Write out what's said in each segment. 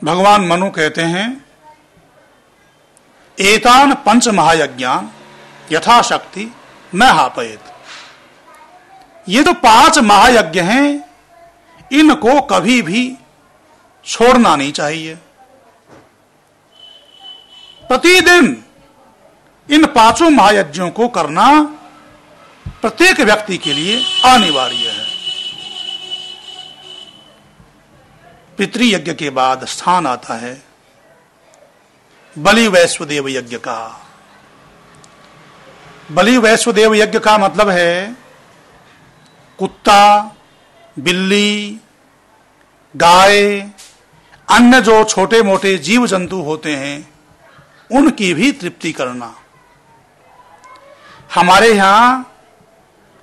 भगवान मनु कहते हैं, एतान पंच महायज्ञान यथाशक्ति न हापयेत। ये तो 5 महायज्ञ हैं, इनको कभी भी छोड़ना नहीं चाहिए। प्रतिदिन इन 5 महायज्ञों को करना प्रत्येक व्यक्ति के लिए अनिवार्य है। पितृयज्ञ के बाद स्थान आता है बलि वैश्वदेव यज्ञ का। बलि वैश्वदेव यज्ञ का मतलब है कुत्ता, बिल्ली, गाय, अन्य जो छोटे मोटे जीव जंतु होते हैं उनकी भी तृप्ति करना। हमारे यहां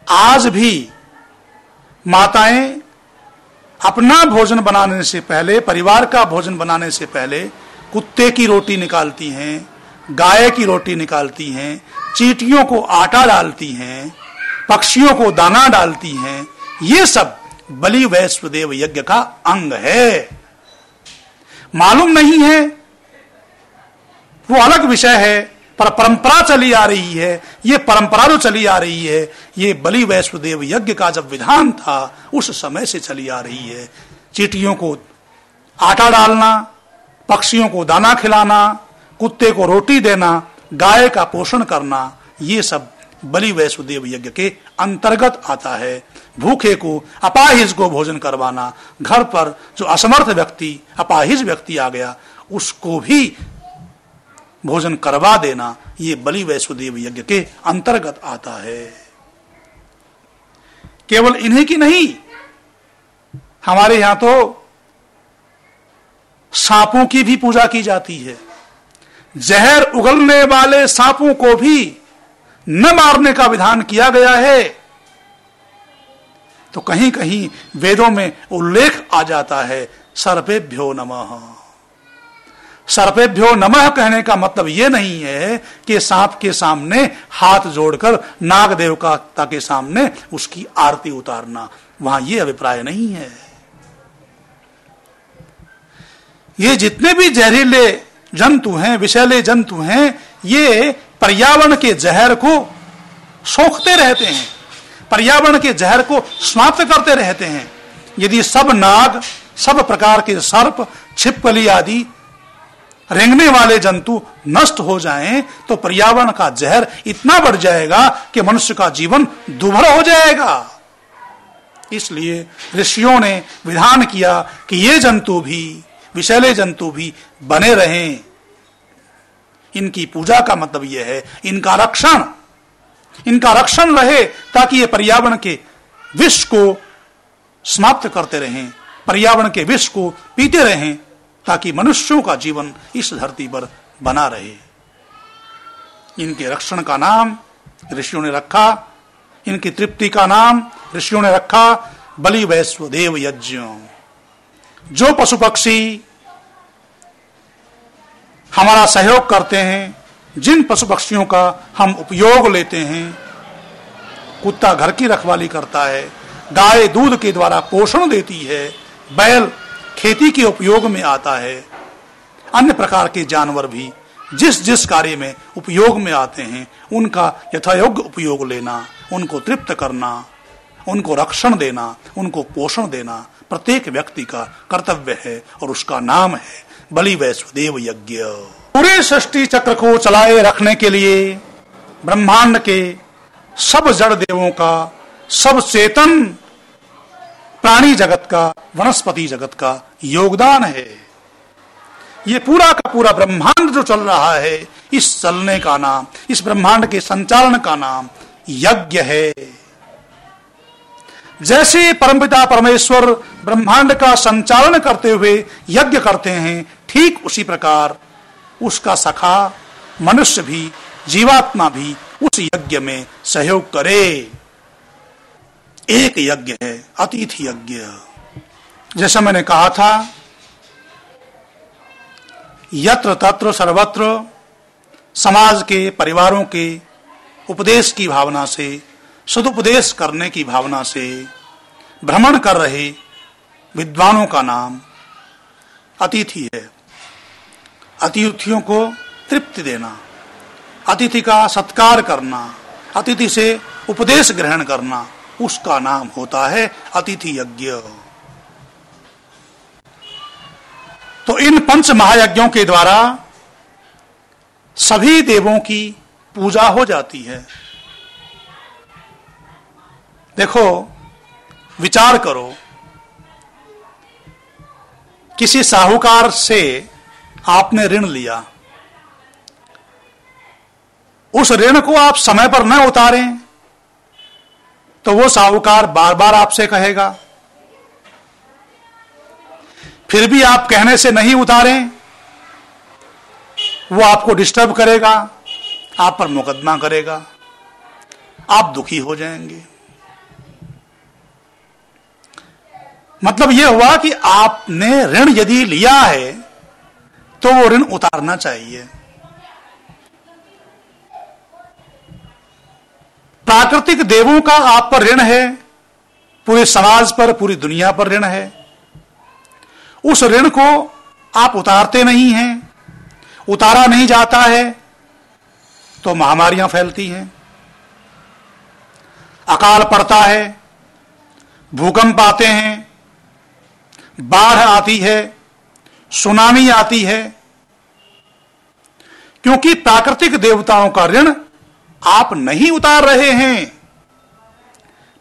आज भी माताएं अपना भोजन बनाने से पहले, परिवार का भोजन बनाने से पहले कुत्ते की रोटी निकालती हैं, गाय की रोटी निकालती हैं, चींटियों को आटा डालती हैं, पक्षियों को दाना डालती हैं। ये सब बलि वैश्वदेव यज्ञ का अंग है। मालूम नहीं है वो अलग विषय है, पर परंपरा चली आ रही है। ये परंपरा जो चली आ रही है, ये बलि वैश्वदेव यज्ञ का जब विधान था उस समय से चली आ रही है। चींटियों को आटा डालना, पक्षियों को दाना खिलाना, कुत्ते को रोटी देना, गाय का पोषण करना, ये सब बलि वैश्वदेव यज्ञ के अंतर्गत आता है। भूखे को, अपाहिज को भोजन करवाना, घर पर जो असमर्थ व्यक्ति, अपाहिज व्यक्ति आ गया उसको भी भोजन करवा देना, ये बलि वैश्वदेव यज्ञ के अंतर्गत आता है। केवल इन्हीं की नहीं, हमारे यहां तो सांपों की भी पूजा की जाती है। जहर उगलने वाले सांपों को भी न मारने का विधान किया गया है। तो कहीं कहीं वेदों में उल्लेख आ जाता है सर्पेभ्यो नमः। सर्पेभ्यो नमः कहने का मतलब यह नहीं है कि सांप के सामने हाथ जोड़कर नाग देवता के सामने उसकी आरती उतारना, वहां यह अभिप्राय नहीं है। ये जितने भी जहरीले जंतु हैं, विषैले जंतु हैं, ये पर्यावरण के जहर को सोखते रहते हैं, पर्यावरण के जहर को समाप्त करते रहते हैं। यदि सब नाग, सब प्रकार के सर्प, छिपकली आदि रेंगने वाले जंतु नष्ट हो जाएं तो पर्यावरण का जहर इतना बढ़ जाएगा कि मनुष्य का जीवन दुर्भर हो जाएगा। इसलिए ऋषियों ने विधान किया कि ये जंतु भी, विषैले जंतु भी बने रहें। इनकी पूजा का मतलब यह है इनका रक्षण रहे, ताकि ये पर्यावरण के विष को समाप्त करते रहें, पर्यावरण के विष को पीते रहें, ताकि मनुष्यों का जीवन इस धरती पर बना रहे। इनके रक्षण का नाम ऋषियों ने रखा, इनकी तृप्ति का नाम ऋषियों ने रखा बलि वैश्वदेव यज्ञ। जो पशु पक्षी हमारा सहयोग करते हैं, जिन पशु पक्षियों का हम उपयोग लेते हैं, कुत्ता घर की रखवाली करता है, गाय दूध के द्वारा पोषण देती है, बैल खेती के उपयोग में आता है, अन्य प्रकार के जानवर भी जिस जिस कार्य में उपयोग में आते हैं उनका यथायोग्य उपयोग लेना, उनको तृप्त करना, उनको रक्षण देना, उनको पोषण देना प्रत्येक व्यक्ति का कर्तव्य है, और उसका नाम है बलि वैश्वदेव यज्ञ। पूरे सृष्टि चक्र को चलाए रखने के लिए ब्रह्मांड के सब जड़ देवों का, सब चेतन प्राणी जगत का, वनस्पति जगत का योगदान है। ये पूरा का पूरा ब्रह्मांड जो चल रहा है, इस चलने का नाम, इस ब्रह्मांड के संचालन का नाम यज्ञ है। जैसे परमपिता परमेश्वर ब्रह्मांड का संचालन करते हुए यज्ञ करते हैं, ठीक उसी प्रकार उसका सखा मनुष्य भी, जीवात्मा भी उस यज्ञ में सहयोग करे। एक यज्ञ है अतिथि यज्ञ। जैसा मैंने कहा था, यत्र तत्र सर्वत्र समाज के, परिवारों के उपदेश की भावना से, सदुपदेश करने की भावना से भ्रमण कर रहे विद्वानों का नाम अतिथि है। अतिथियों को तृप्ति देना, अतिथि का सत्कार करना, अतिथि से उपदेश ग्रहण करना, उसका नाम होता है अतिथि यज्ञ। तो इन पंच महायज्ञों के द्वारा सभी देवों की पूजा हो जाती है। देखो, विचार करो, किसी साहूकार से आपने ऋण लिया, उस ऋण को आप समय पर न उतारें तो वो साहूकार बार बार आपसे कहेगा, फिर भी आप कहने से नहीं उतारें, वो आपको डिस्टर्ब करेगा, आप पर मुकदमा करेगा, आप दुखी हो जाएंगे। मतलब यह हुआ कि आपने ऋण यदि लिया है तो वो ऋण उतारना चाहिए। प्राकृतिक देवों का आप पर ऋण है, पूरे समाज पर, पूरी दुनिया पर ऋण है। उस ऋण को आप उतारते नहीं हैं, उतारा नहीं जाता है तो महामारियां फैलती हैं, अकाल पड़ता है, भूकंप आते हैं, बाढ़ आती है, सुनामी आती है, क्योंकि प्राकृतिक देवताओं का ऋण आप नहीं उतार रहे हैं,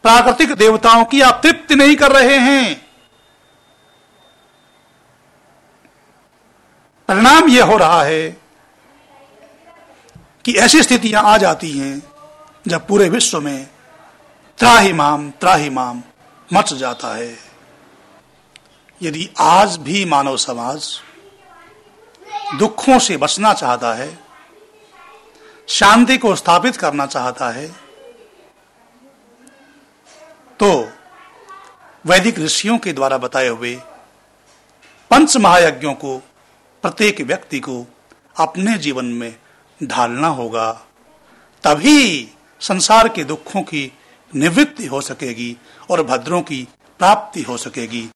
प्राकृतिक देवताओं की आप तृप्ति नहीं कर रहे हैं। परिणाम यह हो रहा है कि ऐसी स्थितियां आ जाती हैं जब पूरे विश्व में त्राहिमाम मच जाता है। यदि आज भी मानव समाज दुखों से बचना चाहता है, शांति को स्थापित करना चाहता है, तो वैदिक ऋषियों के द्वारा बताए हुए पंच महायज्ञों को प्रत्येक व्यक्ति को अपने जीवन में ढालना होगा, तभी संसार के दुखों की निवृत्ति हो सकेगी और भद्रों की प्राप्ति हो सकेगी।